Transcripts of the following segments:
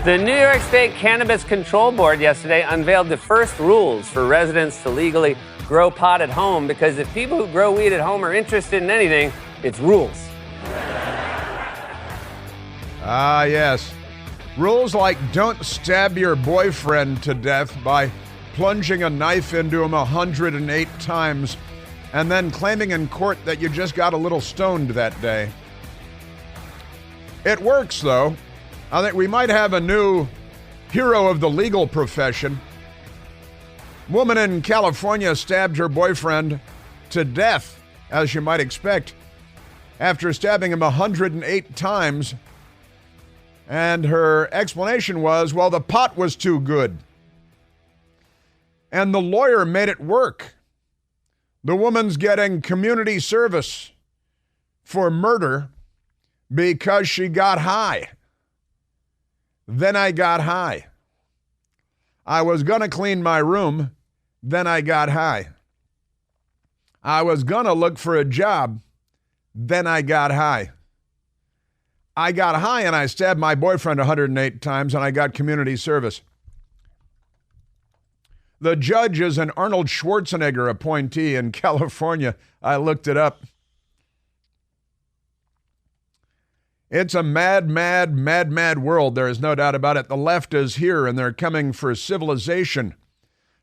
The New York State Cannabis Control Board yesterday unveiled the first rules for residents to legally grow pot at home, because if people who grow weed at home are interested in anything, it's rules. Ah, yes. Rules like don't stab your boyfriend to death by plunging a knife into him 108 times and then claiming in court that you just got a little stoned that day. It works, though. I think we might have a new hero of the legal profession. Woman in California stabbed her boyfriend to death, as you might expect, after stabbing him 108 times. And her explanation was, well, the pot was too good. And the lawyer made it work. The woman's getting community service for murder because she got high. Then I got high. I was going to clean my room. Then I got high. I was going to look for a job. Then I got high. I got high and I stabbed my boyfriend 108 times and I got community service. The judge is an Arnold Schwarzenegger appointee in California. I looked it up. It's a mad, mad, mad, mad world. There is no doubt about it. The left is here and they're coming for civilization.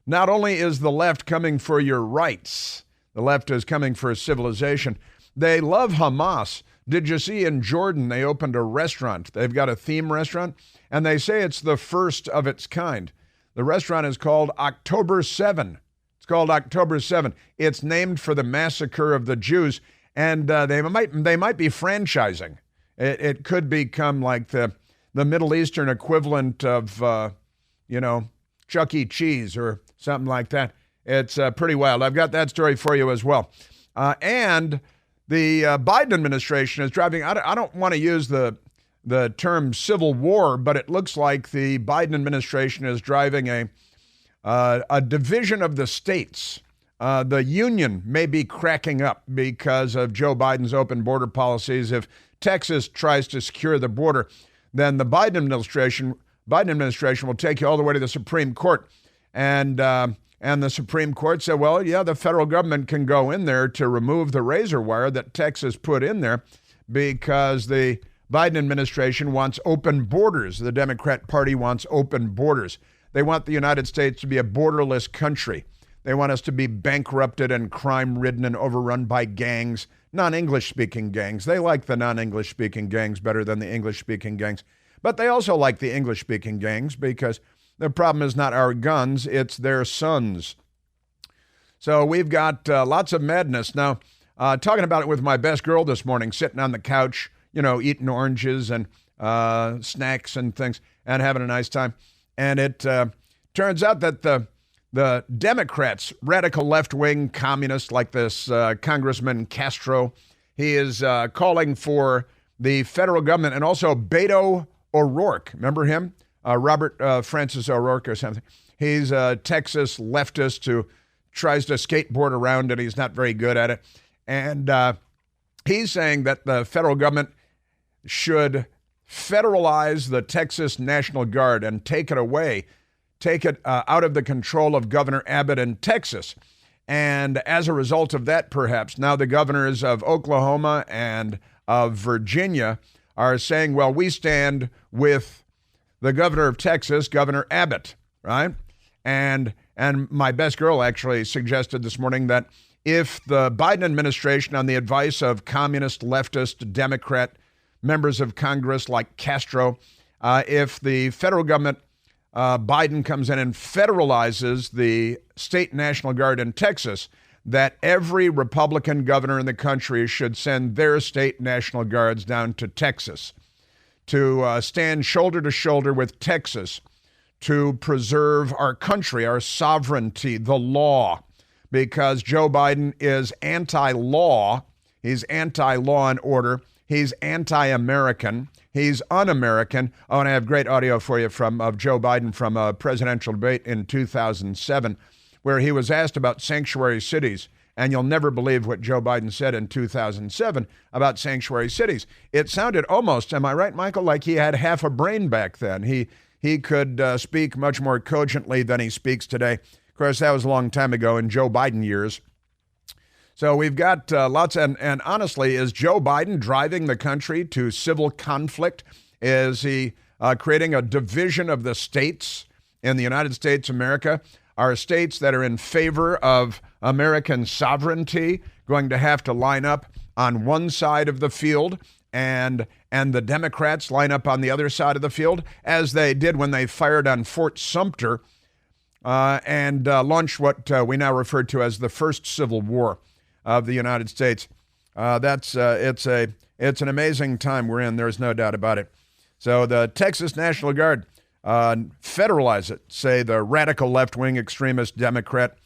Not only is the left coming for your rights, the left is coming for civilization. They love Hamas. Did you see in Jordan they opened a restaurant? They've got a theme restaurant, and they say it's the first of its kind. The restaurant is called October 7. It's called October 7. It's named for the massacre of the Jews, and they might be franchising. It could become like the Middle Eastern equivalent of, Chuck E. Cheese or something like that. It's pretty wild. I've got that story for you as well. And the Biden administration is driving, I don't want to use the term civil war, but it looks like the Biden administration is driving a division of the states. The union may be cracking up because of Joe Biden's open border policies. If Texas tries to secure the border, then the Biden administration will take you all the way to the Supreme Court. And the Supreme Court said, well, yeah, the federal government can go in there to remove the razor wire that Texas put in there because the Biden administration wants open borders. The Democrat Party wants open borders. They want the United States to be a borderless country. They want us to be bankrupted and crime-ridden and overrun by gangs, non-English-speaking gangs. They like the non-English-speaking gangs better than the English-speaking gangs. But they also like the English-speaking gangs because the problem is not our guns, it's their sons. So we've got lots of madness. Now, talking about it with my best girl this morning, sitting on the couch, eating oranges and snacks and things and having a nice time. And it turns out that the Democrats, radical left-wing communists like this Congressman Castro, he is calling for the federal government, and also Beto O'Rourke, remember him? Robert Francis O'Rourke or something. He's a Texas leftist who tries to skateboard around and he's not very good at it. And he's saying that the federal government should federalize the Texas National Guard and take it away, take it out of the control of Governor Abbott in Texas. And as a result of that, perhaps, now the governors of Oklahoma and of Virginia are saying, well, we stand with the governor of Texas, Governor Abbott, right? And my best girl actually suggested this morning that if the Biden administration, on the advice of communist, leftist, Democrat members of Congress like Castro, if the federal government, Biden comes in and federalizes the state National Guard in Texas, that every Republican governor in the country should send their state National Guards down to Texas to stand shoulder to shoulder with Texas to preserve our country, our sovereignty, the law, because Joe Biden is anti-law. He's anti-law and order. He's anti-American. He's un-American. Oh, and I have great audio for you of Joe Biden from a presidential debate in 2007, where he was asked about sanctuary cities. And you'll never believe what Joe Biden said in 2007 about sanctuary cities. It sounded almost, am I right, Michael, like he had half a brain back then. He he could speak much more cogently than he speaks today. Of course, that was a long time ago in Joe Biden years. So we've got lots, and honestly, is Joe Biden driving the country to civil conflict? Is he creating a division of the states in the United States of America? Are states that are in favor of American sovereignty going to have to line up on one side of the field, and the Democrats line up on the other side of the field, as they did when they fired on Fort Sumter and launched what we now refer to as the First Civil War of the United States? It's an amazing time we're in. There's no doubt about it. So the Texas National Guard federalize it, say the radical left-wing extremist Democrat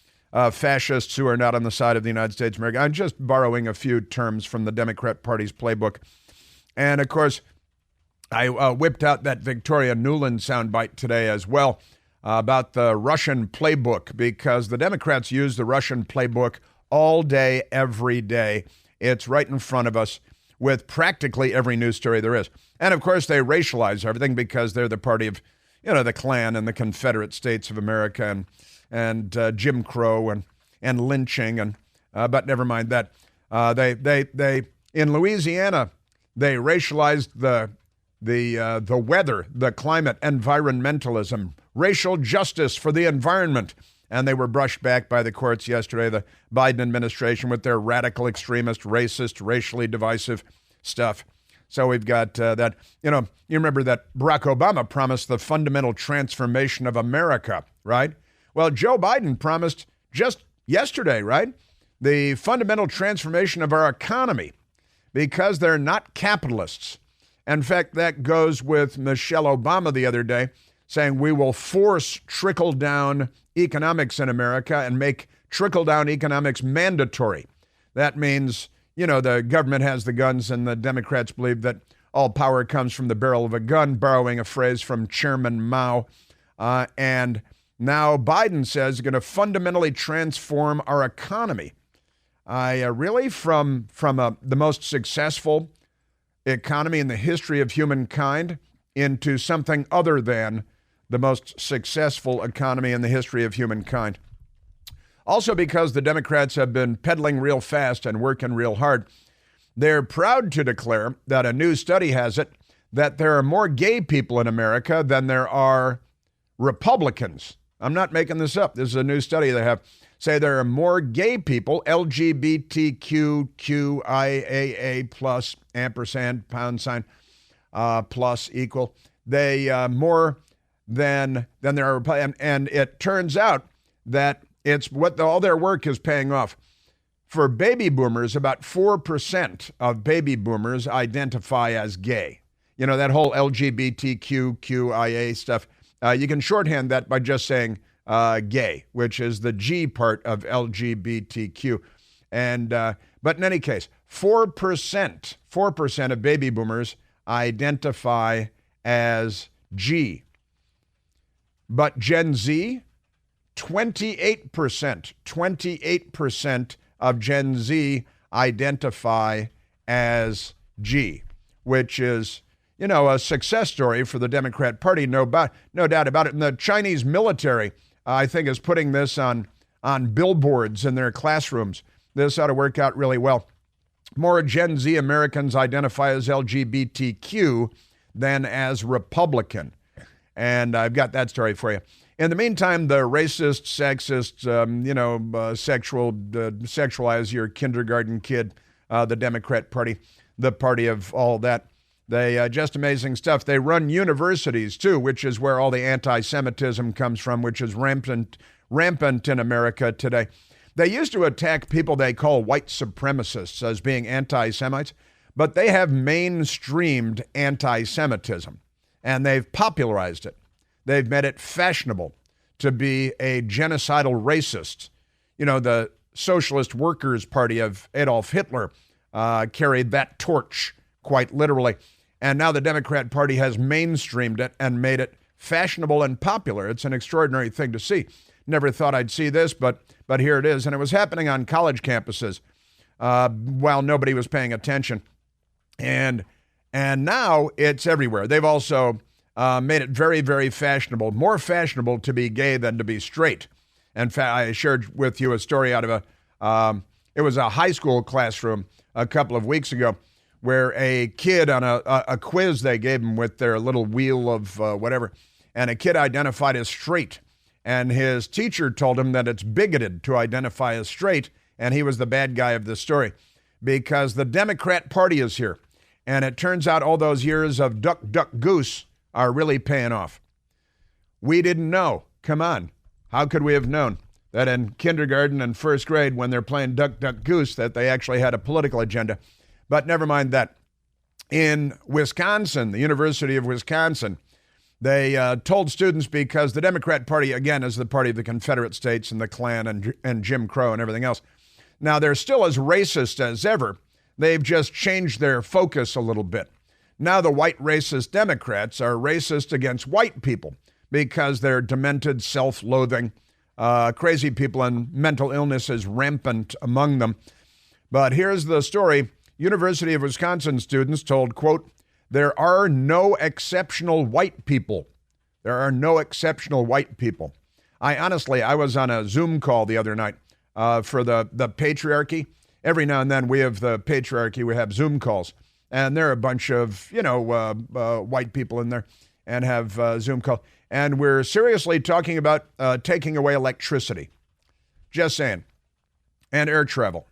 fascists who are not on the side of the United States of America. I'm just borrowing a few terms from the Democrat Party's playbook. And, of course, I whipped out that Victoria Nuland soundbite today as well about the Russian playbook, because the Democrats use the Russian playbook all day, every day. It's right in front of us with practically every news story there is. And, of course, they racialize everything because they're the party of, the Klan and the Confederate States of America and Jim Crow and lynching. But never mind that. They in Louisiana, they racialized the weather, the climate, environmentalism, racial justice for the environment. And they were brushed back by the courts yesterday, the Biden administration, with their radical, extremist, racist, racially divisive stuff. So we've got that. You remember that Barack Obama promised the fundamental transformation of America, right? Well, Joe Biden promised just yesterday, right? The fundamental transformation of our economy, because they're not capitalists. In fact, that goes with Michelle Obama the other day, saying we will force trickle-down economics in America and make trickle-down economics mandatory. That means, the government has the guns, and the Democrats believe that all power comes from the barrel of a gun, borrowing a phrase from Chairman Mao. And now Biden says he's going to fundamentally transform our economy. Really, from the most successful economy in the history of humankind into something other than the most successful economy in the history of humankind. Also, because the Democrats have been pedaling real fast and working real hard, they're proud to declare that a new study has it that there are more gay people in America than there are Republicans. I'm not making this up. This is a new study they have. Say there are more gay people, LGBTQIAA plus, ampersand, pound sign, plus, equal. They more than there are, and it turns out that it's what all their work is paying off. For baby boomers, about 4% of baby boomers identify as gay. That whole LGBTQIA stuff. You can shorthand that by just saying gay, which is the G part of LGBTQ. But in any case, 4% of baby boomers identify as G. But Gen Z, 28% of Gen Z identify as G, which is, a success story for the Democrat Party, no doubt about it. And the Chinese military, I think, is putting this on billboards in their classrooms. This ought to work out really well. More Gen Z Americans identify as LGBTQ than as Republican. And I've got that story for you. In the meantime, the racist, sexist, sexualize your kindergarten kid, the Democrat Party, the party of all that. They just amazing stuff. They run universities, too, which is where all the anti-Semitism comes from, which is rampant in America today. They used to attack people they call white supremacists as being anti-Semites, but they have mainstreamed anti-Semitism, and they've popularized it. They've made it fashionable to be a genocidal racist. The Socialist Workers' Party of Adolf Hitler carried that torch quite literally. And now the Democrat Party has mainstreamed it and made it fashionable and popular. It's an extraordinary thing to see. Never thought I'd see this, but here it is. And it was happening on college campuses while nobody was paying attention. And now it's everywhere. They've also made it very, very fashionable, more fashionable to be gay than to be straight. In fact, I shared with you a story out of it was a high school classroom a couple of weeks ago where a kid on a quiz they gave him with their little wheel of whatever, and a kid identified as straight. And his teacher told him that it's bigoted to identify as straight, and he was the bad guy of the story because the Democrat Party is here. And it turns out all those years of duck, duck, goose are really paying off. We didn't know. Come on. How could we have known that in kindergarten and first grade when they're playing duck, duck, goose that they actually had a political agenda? But never mind that. In Wisconsin, the University of Wisconsin, they told students, because the Democrat Party, again, is the party of the Confederate States and the Klan and Jim Crow and everything else. Now, they're still as racist as ever. They've just changed their focus a little bit. Now the white racist Democrats are racist against white people because they're demented, self-loathing, crazy people, and mental illness is rampant among them. But here's the story. University of Wisconsin students told, quote, "There are no exceptional white people. There are no exceptional white people." I was on a Zoom call the other night for the patriarchy. Every now and then we have the patriarchy, we have Zoom calls. And there are a bunch of, white people in there and have Zoom calls. And we're seriously talking about taking away electricity. Just saying. And air travel.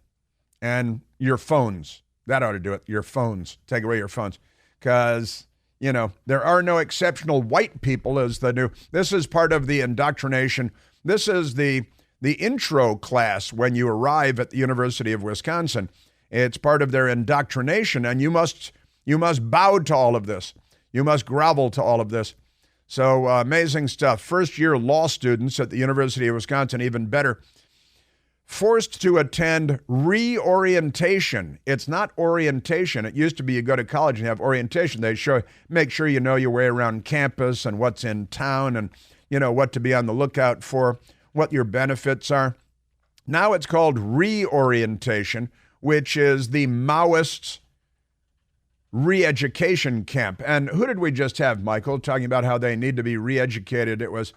And your phones. That ought to do it. Your phones. Take away your phones. Because, there are no exceptional white people is the new. This is part of the indoctrination. This is the intro class when you arrive at the University of Wisconsin. It's part of their indoctrination, and you must bow to all of this. You must grovel to all of this. So amazing stuff. First-year law students at the University of Wisconsin, even better, forced to attend reorientation. It's not orientation. It used to be you go to college and have orientation. They make sure you know your way around campus and what's in town and, what to be on the lookout for, what your benefits are. Now it's called reorientation, which is the Maoist re-education camp. And who did we just have, Michael, talking about how they need to be re-educated? It was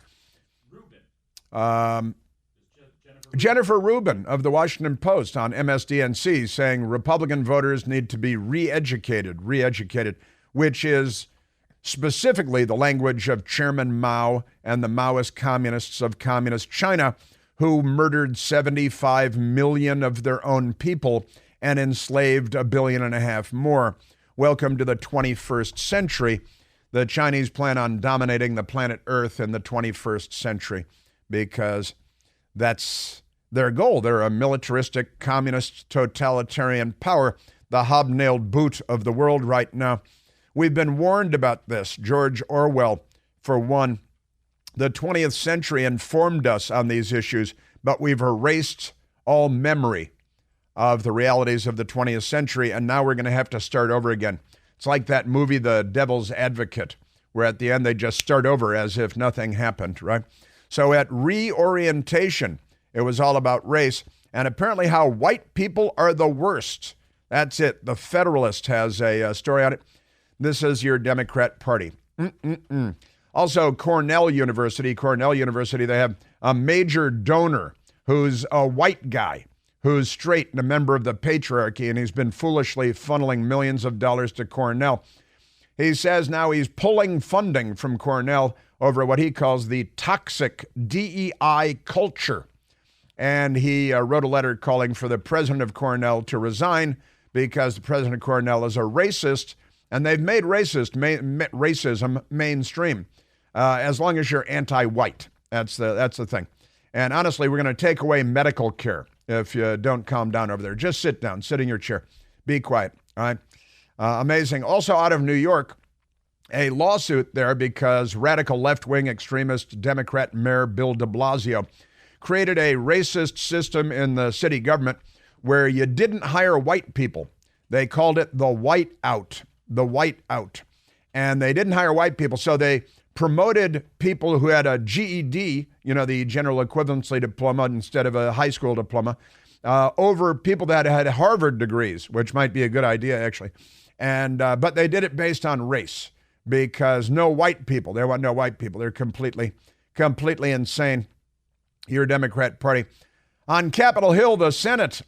Jennifer Rubin of the Washington Post on MSDNC saying Republican voters need to be re-educated, which is specifically the language of Chairman Mao and the Maoist communists of communist China, who murdered 75 million of their own people and enslaved 1.5 billion more. Welcome to the 21st century. The Chinese plan on dominating the planet Earth in the 21st century because that's their goal. They're a militaristic, communist, totalitarian power, the hobnailed boot of the world right now. We've been warned about this. George Orwell, for one, the 20th century informed us on these issues, but we've erased all memory of the realities of the 20th century, and now we're going to have to start over again. It's like that movie, The Devil's Advocate, where at the end they just start over as if nothing happened, right? So at reorientation, it was all about race, and apparently how white people are the worst. That's it. The Federalist has a story on it. This is your Democrat Party. Also, Cornell University, they have a major donor who's a white guy, who's straight and a member of the patriarchy, and he's been foolishly funneling millions of dollars to Cornell. He says now he's pulling funding from Cornell over what he calls the toxic DEI culture. And he wrote a letter calling for the president of Cornell to resign because the president of Cornell is a racist, and they've made racism mainstream as long as you're anti-white. That's the thing. And honestly, we're going to take away medical care if you don't calm down over there. Just sit down, sit in your chair, be quiet. All right. Amazing. Also out of New York, a lawsuit there because radical left-wing extremist Democrat Mayor Bill de Blasio created a racist system in the city government where you didn't hire white people. They called it the white out. And they didn't hire white people, so they promoted people who had a GED, the general equivalency diploma instead of a high school diploma, over people that had Harvard degrees, which might be a good idea, actually. And but they did it based on race, because no white people. They want no white people. They're completely insane. Your Democrat Party. On Capitol Hill, the Senate,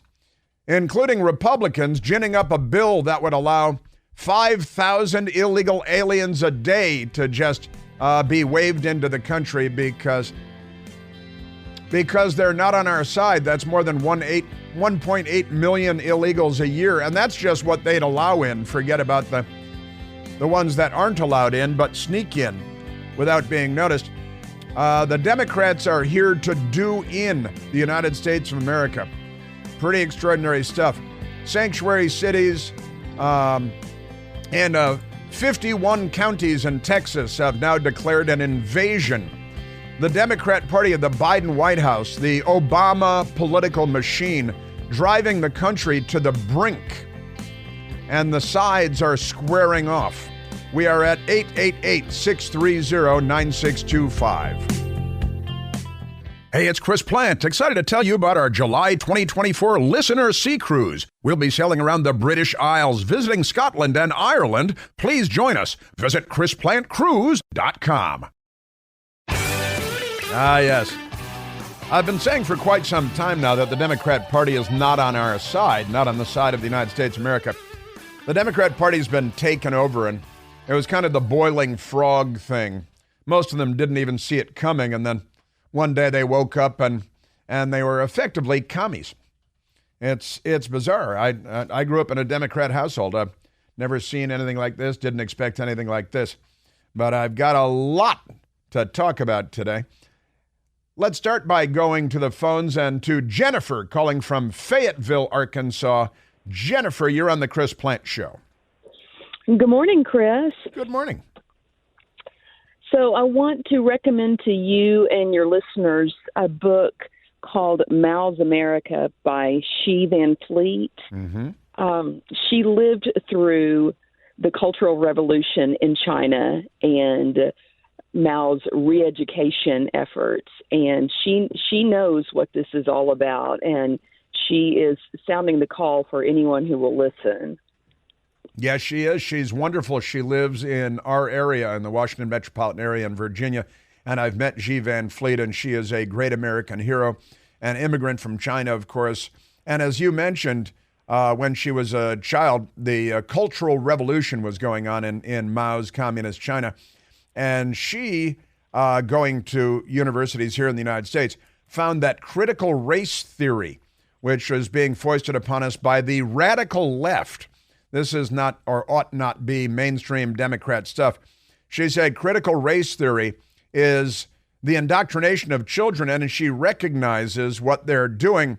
including Republicans, ginning up a bill that would allow 5,000 illegal aliens a day to just be waved into the country because they're not on our side. That's more than 1.8 million illegals a year, and that's just what they'd allow in. Forget about the ones that aren't allowed in but sneak in without being noticed. The Democrats are here to do in the United States of America. Pretty extraordinary stuff. Sanctuary cities and 51 counties in Texas have now declared an invasion. The Democrat Party of the Biden White House, the Obama political machine, driving the country to the brink. And the sides are squaring off. We are at 888-630-9625. Hey, it's Chris Plant. Excited to tell you about our July 2024 Listener Sea Cruise. We'll be sailing around the British Isles, visiting Scotland and Ireland. Please join us. Visit ChrisPlantCruise.com. Ah, yes. I've been saying for quite some time now that the Democrat Party is not on our side, not on the side of the United States of America. The Democrat Party's been taken over, and it was kind of the boiling frog thing. Most of them didn't even see it coming, and then one day they woke up and they were effectively commies. It's bizarre. I grew up in a Democrat household. I've never seen anything like this, didn't expect anything like this. But I've got a lot to talk about today. Let's start by going to the phones and to Jennifer calling from Fayetteville, Arkansas. Jennifer, you're on the Chris Plant Show. Good morning, Chris. Good morning. So I want to recommend to you and your listeners a book called Mao's America by Xi Van Fleet. Mm-hmm. She lived through the Cultural Revolution in China and Mao's re-education efforts, and she knows what this is all about, and she is sounding the call for anyone who will listen. Yes, she is. She's wonderful. She lives in our area, in the Washington metropolitan area in Virginia, and I've met Xi Van Fleet, and she is a great American hero, an immigrant from China, of course. And as you mentioned, when she was a child, the Cultural Revolution was going on in Mao's communist China. And she, going to universities here in the United States, found that critical race theory, which was being foisted upon us by the radical left. This is not or ought not be mainstream Democrat stuff. She said critical race theory is the indoctrination of children, and she recognizes what they're doing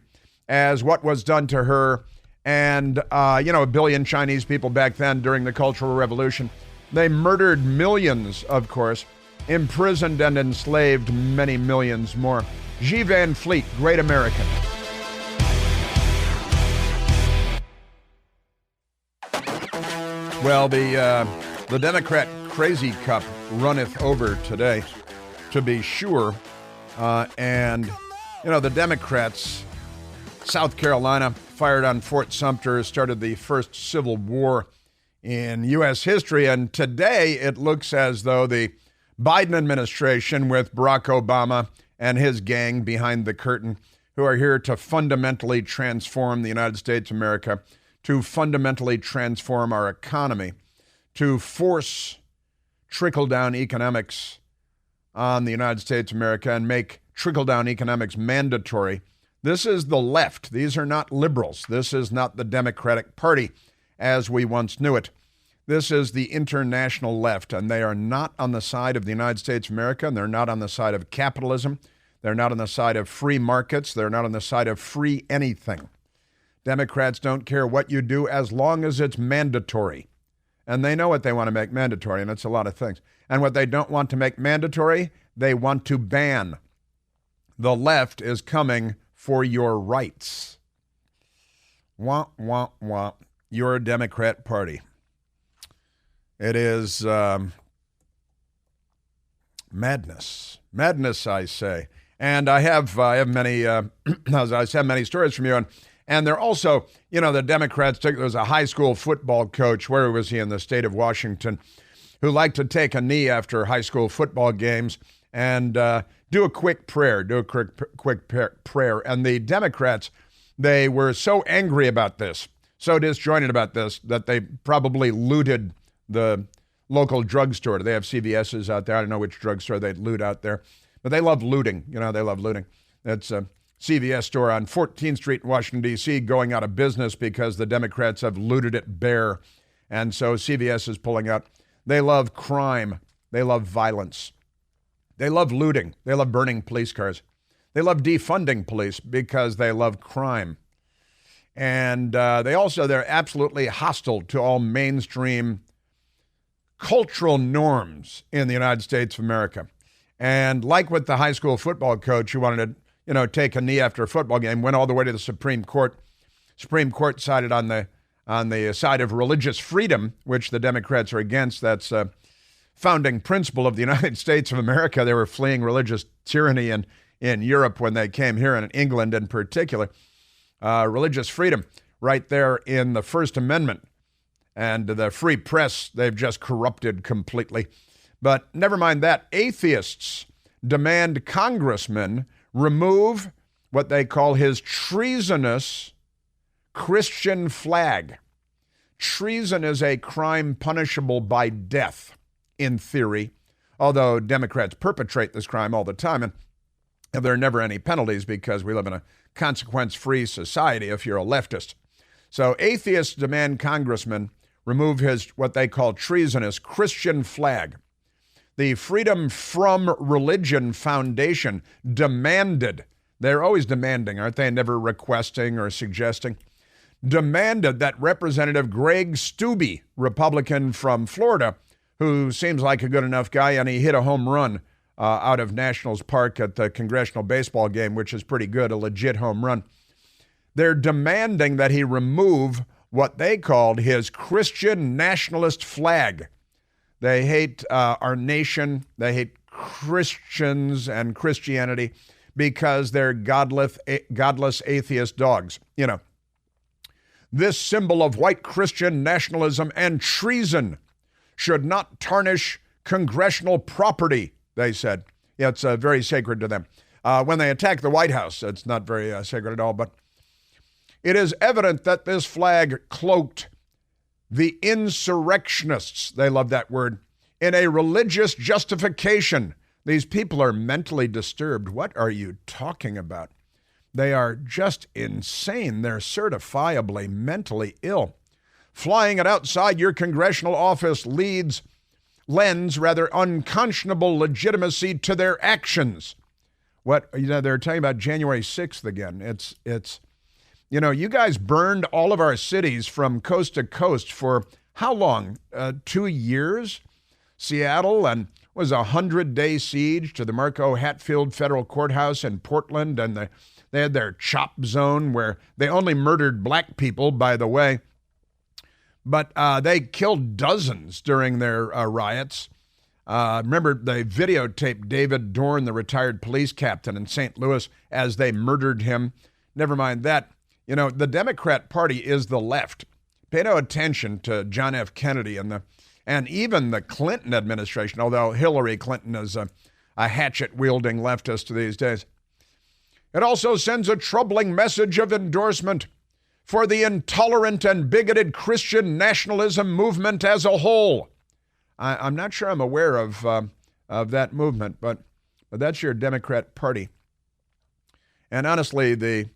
as what was done to her and, a billion Chinese people back then during the Cultural Revolution. They murdered millions, of course, imprisoned and enslaved many millions more. Xi Van Fleet, great American. Well, the Democrat crazy cup runneth over today, to be sure. And the Democrats, South Carolina, fired on Fort Sumter, started the first Civil War in U.S. history. And today it looks as though the Biden administration, with Barack Obama and his gang behind the curtain, who are here to fundamentally transform the United States of America, to fundamentally transform our economy, to force trickle-down economics on the United States of America and make trickle-down economics mandatory. This is the left. These are not liberals. This is not the Democratic Party as we once knew it. This is the international left, and they are not on the side of the United States of America, and they're not on the side of capitalism. They're not on the side of free markets. They're not on the side of free anything. Democrats don't care what you do as long as it's mandatory. And they know what they want to make mandatory, and it's a lot of things. And what they don't want to make mandatory, they want to ban. The left is coming for your rights. Wah, wah, wah. Your Democrat Party. It is madness. Madness, I say. And I have many, many stories from you. And they're also, the Democrats there was a high school football coach, where was he, in the state of Washington, who like to take a knee after high school football games and do a quick prayer, prayer. And the Democrats, they were so angry about this, so disjointed about this, that they probably looted the local drugstore. They have CVS's out there. I don't know which drugstore they'd loot out there, but they love looting. You know, they love looting. That's a CVS store on 14th Street in Washington, D.C., going out of business because the Democrats have looted it bare. And so CVS is pulling out. They love crime. They love violence. They love looting. They love burning police cars. They love defunding police because they love crime. And they're absolutely hostile to all mainstream cultural norms in the United States of America. And like with the high school football coach who wanted to, take a knee after a football game, went all the way to the Supreme Court. Supreme Court sided on the side of religious freedom, which the Democrats are against. That's a founding principle of the United States of America. They were fleeing religious tyranny in Europe when they came here, and in England in particular. Religious freedom right there in the First Amendment. And the free press, they've just corrupted completely. But never mind that. Atheists demand congressmen remove what they call his treasonous Christian flag. Treason is a crime punishable by death, in theory, although Democrats perpetrate this crime all the time, and there are never any penalties because we live in a consequence-free society if you're a leftist. So atheists demand congressmen remove his, what they call treasonous Christian flag. The Freedom From Religion Foundation demanded, they're always demanding, aren't they? Never requesting or suggesting. Demanded that Representative Greg Steube, Republican from Florida, who seems like a good enough guy, and he hit a home run out of Nationals Park at the congressional baseball game, which is pretty good, a legit home run. They're demanding that he remove what they called his Christian nationalist flag. They hate our nation. They hate Christians and Christianity because they're godless atheist dogs. This symbol of white Christian nationalism and treason should not tarnish congressional property, they said. Yeah, it's very sacred to them. When they attack the White House, it's not very sacred at all, but it is evident that this flag cloaked the insurrectionists, they love that word, in a religious justification. These people are mentally disturbed. What are you talking about? They are just insane. They're certifiably mentally ill. Flying it outside your congressional office lends unconscionable legitimacy to their actions. They're talking about January 6th again. It's you guys burned all of our cities from coast to coast for how long? 2 years? Seattle, and was a 100-day siege to the Marco Hatfield Federal Courthouse in Portland, and they had their chop zone where they only murdered black people, by the way. But they killed dozens during their riots. Remember, they videotaped David Dorn, the retired police captain in St. Louis, as they murdered him. Never mind that. The Democrat Party is the left. Pay no attention to John F. Kennedy and even the Clinton administration, although Hillary Clinton is a hatchet-wielding leftist these days. It also sends a troubling message of endorsement for the intolerant and bigoted Christian nationalism movement as a whole. I'm not sure I'm aware of that movement, but that's your Democrat Party. And honestly, the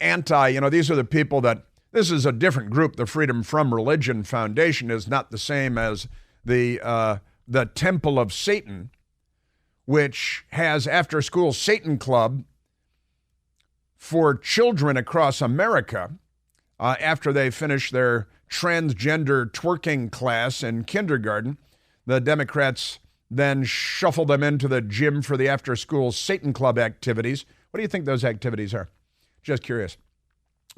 anti, these are the people this is a different group. The Freedom From Religion Foundation is not the same as the Temple of Satan, which has after-school Satan Club for children across America after they finish their transgender twerking class in kindergarten. The Democrats then shuffle them into the gym for the after-school Satan Club activities. What do you think those activities are? Just curious.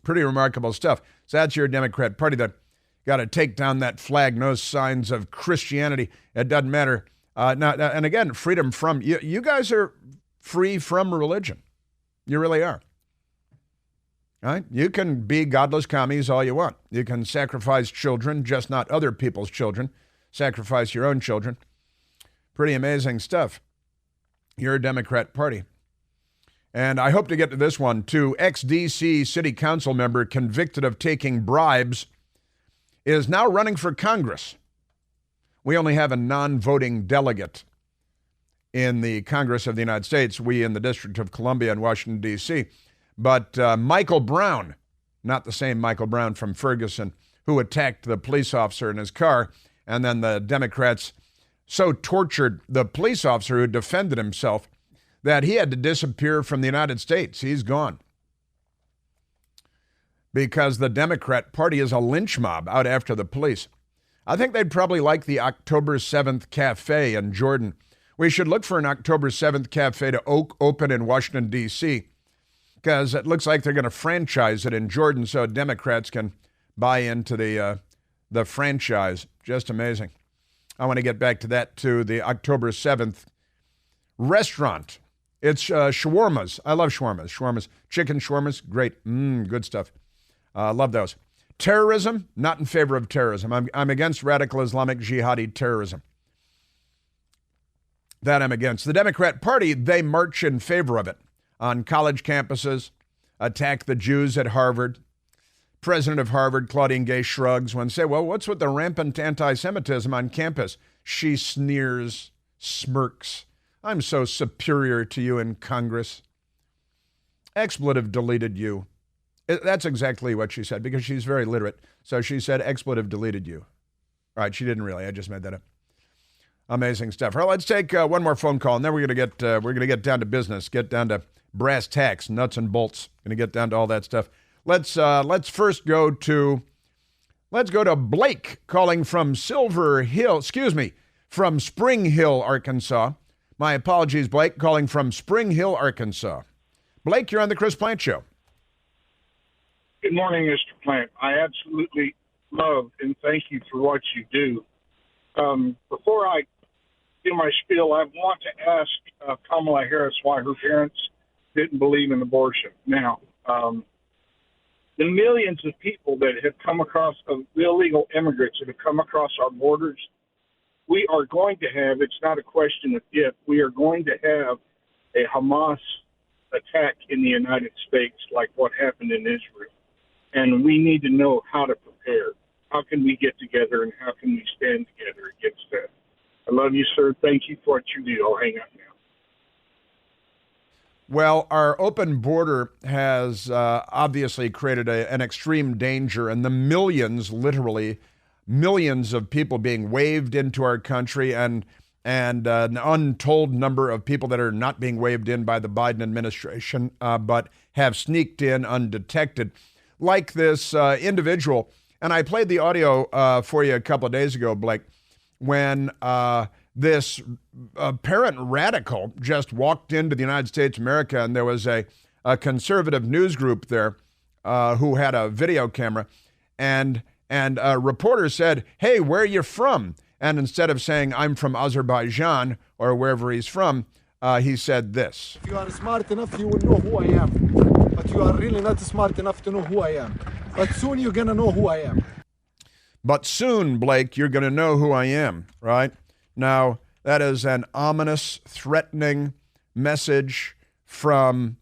Pretty remarkable stuff. So that's your Democrat Party that got to take down that flag. No signs of Christianity. It doesn't matter. And again, freedom from, you guys are free from religion. You really are. All right? You can be godless commies all you want. You can sacrifice children, just not other people's children. sacrifice your own children. Pretty amazing stuff. You're a Democrat Party. And I hope to get to this one, too. Ex-D.C. City Council member convicted of taking bribes is now running for Congress. We only have a non-voting delegate in the Congress of the United States, we in the District of Columbia in Washington, D.C. But Michael Brown, not the same Michael Brown from Ferguson, who attacked the police officer in his car, and then the Democrats so tortured the police officer who defended himself that he had to disappear from the United States. He's gone. Because the Democrat Party is a lynch mob out after the police. I think they'd probably like the October 7th Cafe in Jordan. We should look for an October 7th Cafe to open in Washington, D.C., because it looks like they're going to franchise it in Jordan so Democrats can buy into the franchise. Just amazing. I want to get back to that, to the October 7th restaurant. It's shawarmas. I love shawarmas. Shawarmas, chicken shawarmas, great. Good stuff. Love those. Terrorism, not in favor of terrorism. I'm against radical Islamic jihadi terrorism. That I'm against. The Democrat Party, they march in favor of it. On college campuses, attack the Jews at Harvard. President of Harvard, Claudine Gay, shrugs when say, well, what's with the rampant anti-Semitism on campus? She sneers, smirks. I'm so superior to you in Congress. Expletive deleted you. That's exactly what she said, because she's very literate. So she said, expletive deleted you. All right, she didn't really. I just made that up. Amazing stuff. All right, let's take one more phone call, and then we're gonna get down to business, get down to brass tacks, nuts and bolts. Gonna get down to all that stuff. Let's first go to Blake calling from from Spring Hill, Arkansas. My apologies, Blake, calling from Spring Hill, Arkansas. Blake, you're on the Chris Plant Show. Good morning, Mr. Plant. I absolutely love and thank you for what you do. Before I do my spiel, I want to ask Kamala Harris why her parents didn't believe in abortion. Now, the millions of people that have come across, of illegal immigrants that have come across our borders, we are going to have, it's not a question of if, we are going to have a Hamas attack in the United States like what happened in Israel. And we need to know how to prepare. How can we get together and how can we stand together against that? I love you, sir. Thank you for what you do. I'll hang up now. Well, our open border has obviously created an extreme danger, and the millions, literally millions of people being waved into our country, and an untold number of people that are not being waved in by the Biden administration, but have sneaked in undetected, like this individual. And I played the audio for you a couple of days ago, Blake, when this apparent radical just walked into the United States of America, and there was a conservative news group there who had a video camera, and a reporter said, hey, where are you from? And instead of saying, I'm from Azerbaijan, or wherever he's from, he said this. If you are smart enough, you will know who I am. But you are really not smart enough to know who I am. But soon you're going to know who I am. But soon, Blake, you're going to know who I am, right? Now, that is an ominous, threatening message from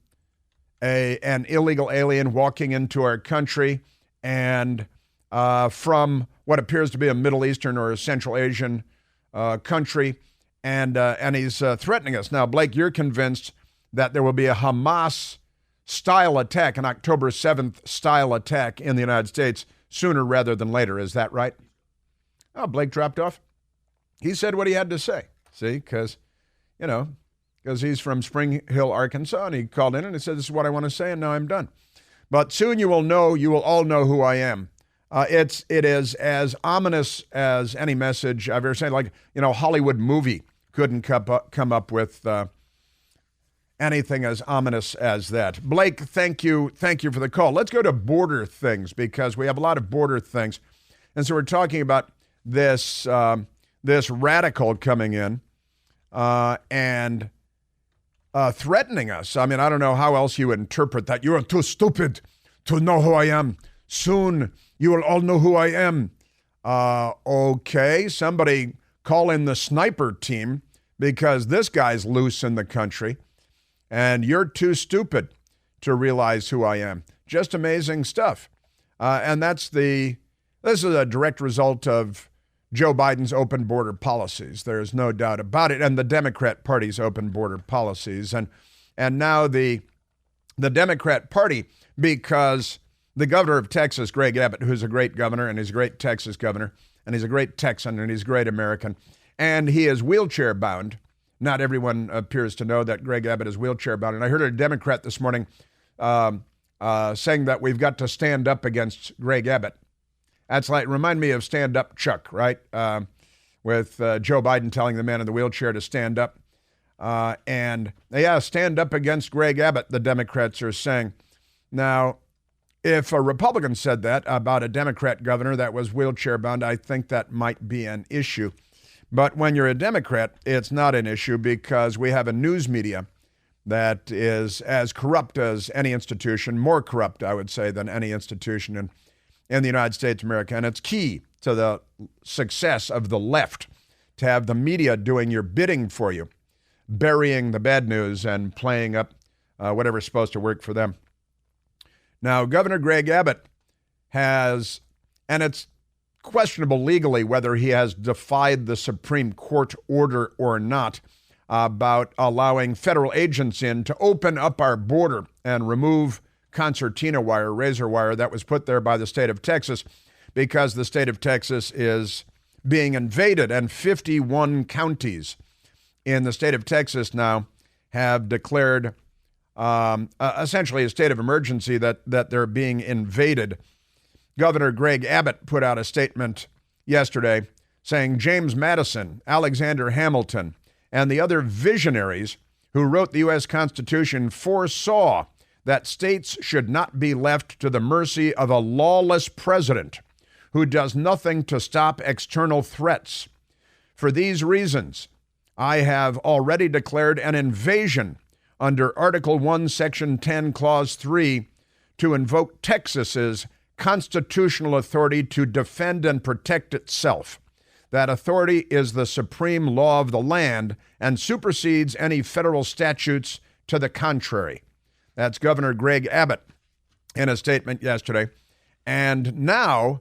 an illegal alien walking into our country, and from what appears to be a Middle Eastern or a Central Asian country, and he's threatening us. Now, Blake, you're convinced that there will be a Hamas-style attack, an October 7th style attack in the United States sooner rather than later. Is that right? Oh, Blake dropped off. He said what he had to say. See, because he's from Spring Hill, Arkansas, and he called in and he said, this is what I want to say, and now I'm done. But soon you will all know who I am. It is as ominous as any message I've ever seen. Like, Hollywood movie couldn't come up with anything as ominous as that. Blake, thank you for the call. Let's go to border things, because we have a lot of border things. And so we're talking about this radical coming in and threatening us. I mean, I don't know how else you interpret that. You are too stupid to know who I am. Soon you will all know who I am. Okay, somebody call in the sniper team because this guy's loose in the country and you're too stupid to realize who I am. Just amazing stuff. And this is a direct result of Joe Biden's open border policies. There's no doubt about it. And the Democrat Party's open border policies. And now the Democrat Party, because the governor of Texas, Greg Abbott, who's a great governor, and he's a great Texas governor, and he's a great Texan, and he's a great American, and he is wheelchair bound. Not everyone appears to know that Greg Abbott is wheelchair bound. And I heard a Democrat this morning saying that we've got to stand up against Greg Abbott. That's like, remind me of Stand Up Chuck, right? With Joe Biden telling the man in the wheelchair to stand up. Stand up against Greg Abbott, the Democrats are saying. Now, if a Republican said that about a Democrat governor that was wheelchair bound, I think that might be an issue. But when you're a Democrat, it's not an issue because we have a news media that is as corrupt as any institution, more corrupt, I would say, than any institution in the United States of America. And it's key to the success of the left to have the media doing your bidding for you, burying the bad news and playing up whatever's supposed to work for them. Now, Governor Greg Abbott has, and it's questionable legally whether he has defied the Supreme Court order or not, about allowing federal agents in to open up our border and remove concertina wire, razor wire that was put there by the state of Texas because the state of Texas is being invaded, and 51 counties in the state of Texas now have declared essentially a state of emergency that they're being invaded. Governor Greg Abbott put out a statement yesterday saying James Madison, Alexander Hamilton, and the other visionaries who wrote the U.S. Constitution foresaw that states should not be left to the mercy of a lawless president who does nothing to stop external threats. For these reasons, I have already declared an invasion under Article 1, Section 10, Clause 3 to invoke Texas's constitutional authority to defend and protect itself. That authority is the supreme law of the land and supersedes any federal statutes to the contrary. That's Governor Greg Abbott in a statement yesterday. And now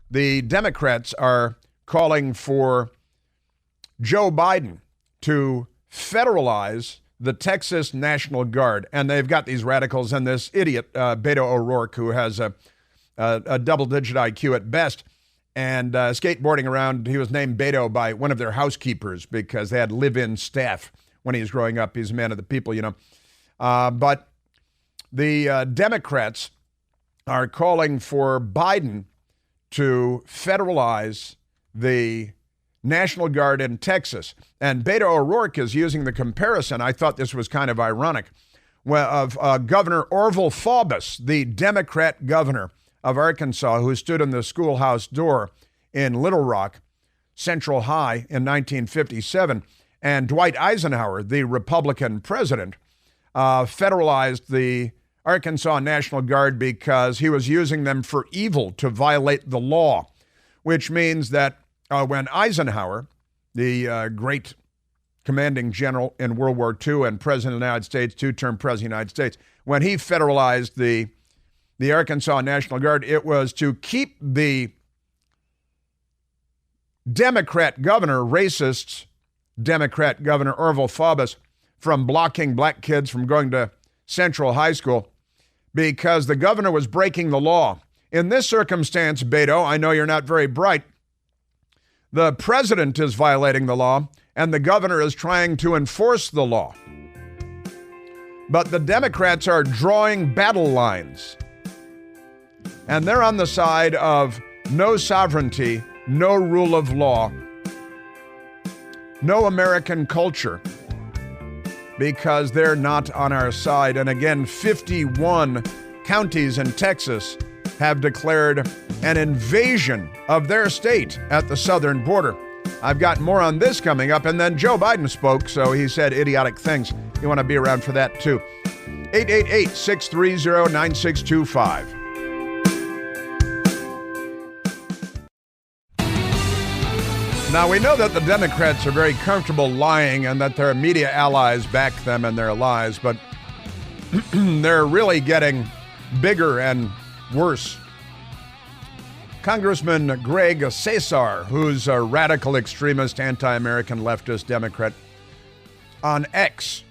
the Democrats are calling for Joe Biden to federalize the Texas National Guard. And they've got these radicals and this idiot, Beto O'Rourke, who has a double-digit IQ at best, and skateboarding around. He was named Beto by one of their housekeepers because they had live-in staff when he was growing up. He's a man of the people, you know. But the Democrats are calling for Biden to federalize the National Guard in Texas. And Beto O'Rourke is using the comparison, I thought this was kind of ironic, of Governor Orville Faubus, the Democrat governor of Arkansas, who stood in the schoolhouse door in Little Rock Central High in 1957, and Dwight Eisenhower, the Republican president, federalized the Arkansas National Guard because he was using them for evil to violate the law, which means that when Eisenhower, the great commanding general in World War II and president of the United States, two-term president of the United States, when he federalized the Arkansas National Guard, it was to keep the Democrat governor, racist Democrat Governor Orville Faubus, from blocking black kids from going to Central High School because the governor was breaking the law. In this circumstance, Beto, I know you're not very bright, the president is violating the law and the governor is trying to enforce the law. But the Democrats are drawing battle lines. And they're on the side of no sovereignty, no rule of law, no American culture, because they're not on our side. And again, 51 counties in Texas have declared an invasion of their state at the southern border. I've got more on this coming up. And then Joe Biden spoke, so he said idiotic things. You want to be around for that too. 888-630-9625. Now, we know that the Democrats are very comfortable lying and that their media allies back them in their lies, but they're really getting bigger and worse. Congressman Greg Steube, who's a radical extremist, anti-American leftist Democrat, on X,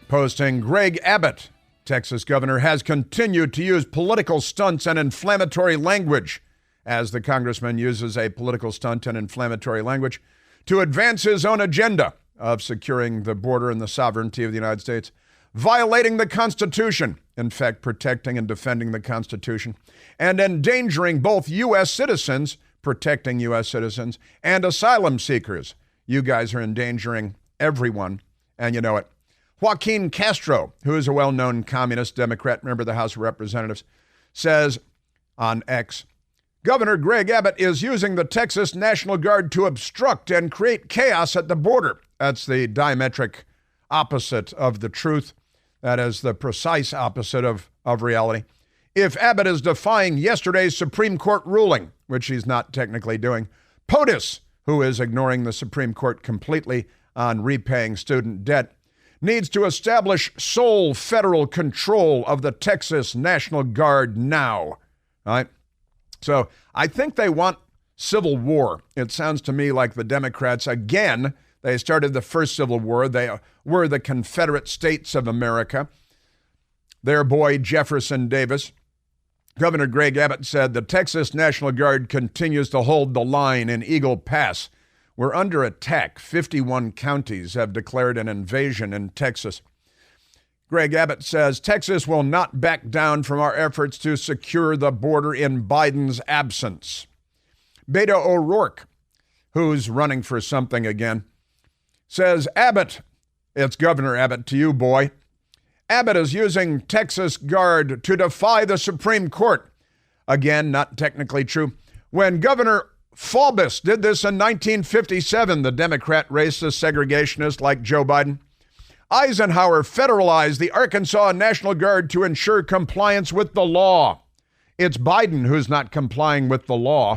posting, Greg Abbott, Texas governor, has continued to use political stunts and inflammatory language, as the congressman uses a political stunt and inflammatory language to advance his own agenda of securing the border and the sovereignty of the United States, violating the Constitution, in fact, protecting and defending the Constitution, and endangering both U.S. citizens, protecting U.S. citizens, and asylum seekers. You guys are endangering everyone, and you know it. Joaquin Castro, who is a well-known communist Democrat, member of the House of Representatives, says on X, Governor Greg Abbott is using the Texas National Guard to obstruct and create chaos at the border. That's the diametric opposite of the truth. That is the precise opposite of reality. If Abbott is defying yesterday's Supreme Court ruling, which he's not technically doing, POTUS, who is ignoring the Supreme Court completely on repaying student debt, needs to establish sole federal control of the Texas National Guard now. All right? So I think they want civil war. It sounds to me like the Democrats, again, they started the first Civil War. They were the Confederate States of America. Their boy, Jefferson Davis. Governor Greg Abbott said the Texas National Guard continues to hold the line in Eagle Pass. We're under attack. 51 counties have declared an invasion in Texas. Greg Abbott says Texas will not back down from our efforts to secure the border in Biden's absence. Beto O'Rourke, who's running for something again, says, Abbott, it's Governor Abbott to you, boy. Abbott is using Texas Guard to defy the Supreme Court. Again, not technically true. When Governor Faubus did this in 1957, the Democrat racist segregationist like Joe Biden, Eisenhower federalized the Arkansas National Guard to ensure compliance with the law. It's Biden who's not complying with the law.